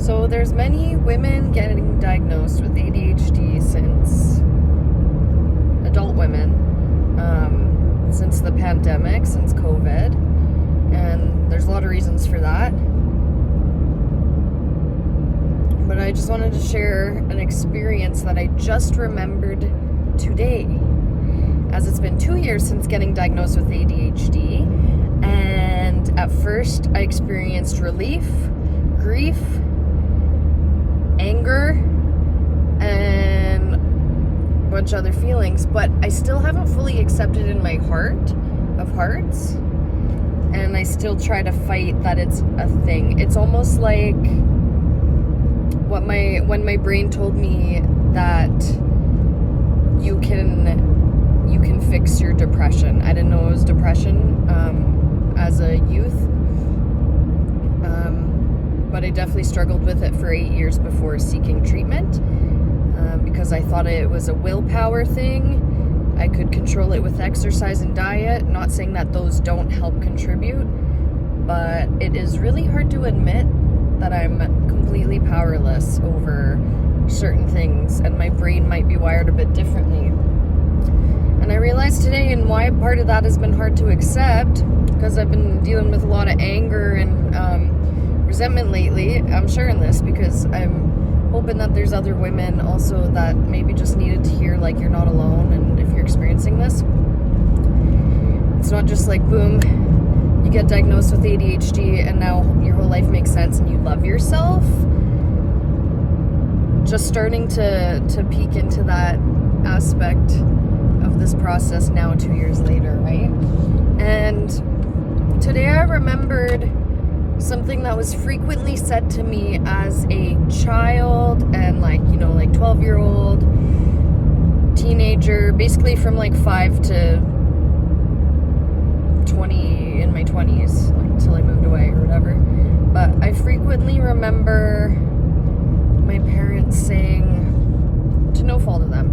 So there's many women getting diagnosed with ADHD since adult women, since the pandemic, since COVID, and there's a lot of reasons for that. But I just wanted to share an experience that I just remembered today, as it's been 2 years since getting diagnosed with ADHD, and at first I experienced relief, grief, anger, and a bunch of other feelings, but I still haven't fully accepted in my heart of hearts, and I still try to fight that it's a thing. It's almost like when my brain told me that you can fix your depression. I didn't know it was depression as a youth, but I definitely struggled with it for 8 years before seeking treatment, because I thought it was a willpower thing. I could control it with exercise and diet. Not saying that those don't help contribute, but it is really hard to admit that I'm completely powerless over certain things, and my brain might be wired a bit differently. And I realized today, and why part of that has been hard to accept, because I've been dealing with a lot of anger and resentment lately. I'm sharing this because I'm hoping that there's other women also that maybe just needed to hear, like, you're not alone, and if you're experiencing this, it's not just like, boom, you get diagnosed with ADHD and now your whole life makes sense and you love yourself. Just starting to peek into that aspect of this process now 2 years later, right? And today I remembered something that was frequently said to me as a child and, like, 12-year-old teenager, basically from like 5 to 20 in my 20s, like until I moved away or whatever. But I frequently remember my parents saying, to no fault of them,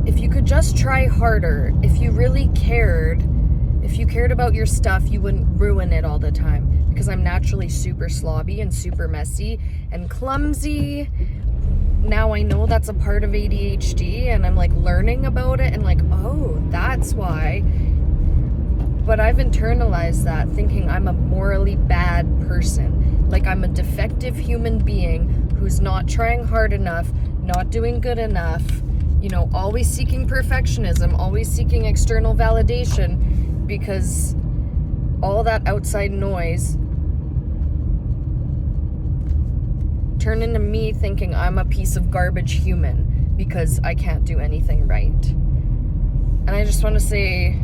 if you could just try harder, if you really cared, if you cared about your stuff, you wouldn't ruin it all the time. Because I'm naturally super slobby and super messy and clumsy. Now I know that's a part of ADHD, and I'm like learning about it and like, oh, that's why. But I've internalized that, thinking I'm a morally bad person. Like I'm a defective human being who's not trying hard enough, not doing good enough, always seeking perfectionism, always seeking external validation, because all that outside noise turned into me thinking I'm a piece of garbage human because I can't do anything right. And I just want to say,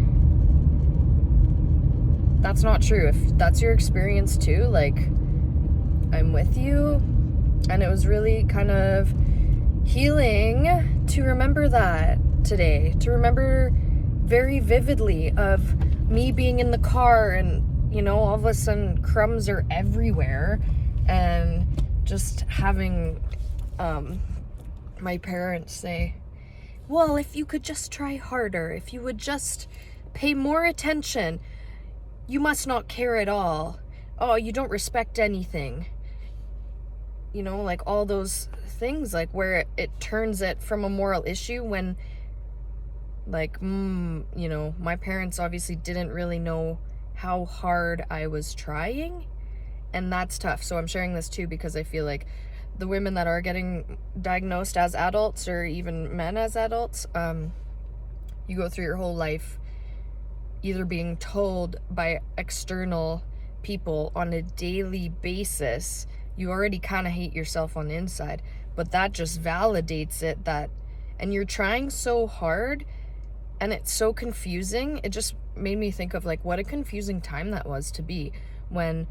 that's not true. If that's your experience too, like, I'm with you. And it was really kind of healing to remember that today, to remember very vividly of me being in the car and, all of a sudden crumbs are everywhere, and just having my parents say, well, if you could just try harder, if you would just pay more attention, you must not care at all. Oh, you don't respect anything. Like all those things, like where it turns it from a moral issue when, like, my parents obviously didn't really know how hard I was trying, and that's tough. So I'm sharing this too because I feel like the women that are getting diagnosed as adults, or even men as adults, you go through your whole life either being told by external people on a daily basis, you already kind of hate yourself on the inside, but that just validates it, and you're trying so hard, and it's so confusing. It just made me think of, like, what a confusing time that was to be when,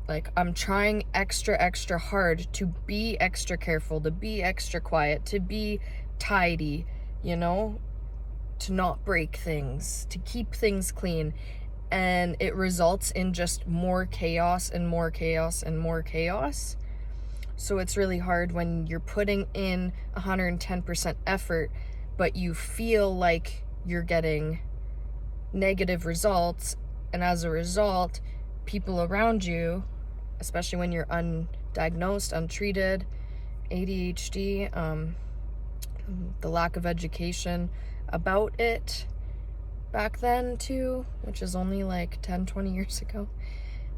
like, I'm trying extra hard to be extra careful, to be extra quiet, to be tidy, to not break things, to keep things clean. And it results in just more chaos and more chaos and more chaos. So it's really hard when you're putting in 110% effort, but you feel like you're getting negative results, and as a result, people around you, especially when you're undiagnosed, untreated. ADHD, the lack of education about it back then too, which is only like 10-20 years ago,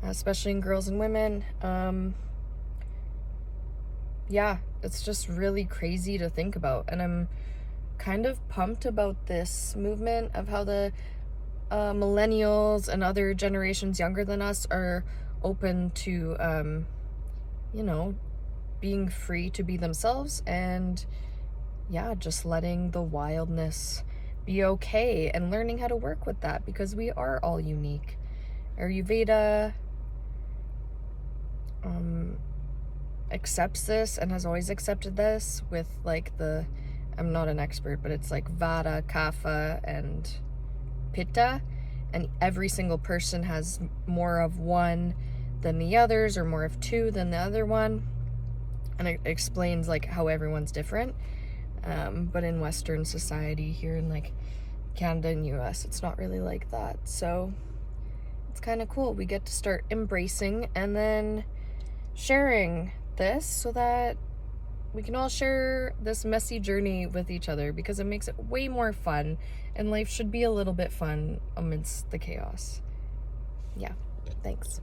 especially in girls and women. Yeah, it's just really crazy to think about, and I'm kind of pumped about this movement of how the millennials and other generations younger than us are open to being free to be themselves, and yeah, just letting the wildness be okay and learning how to work with that, because we are all unique. Ayurveda accepts this and has always accepted this with like I'm not an expert, but it's like Vata, Kapha, and Pitta, and every single person has more of one than the others, or more of two than the other one, and it explains like how everyone's different. But in Western society here in like Canada and US, it's not really like that. So it's kind of cool. We get to start embracing and then sharing this so that we can all share this messy journey with each other, because it makes it way more fun, and life should be a little bit fun amidst the chaos. Yeah, thanks.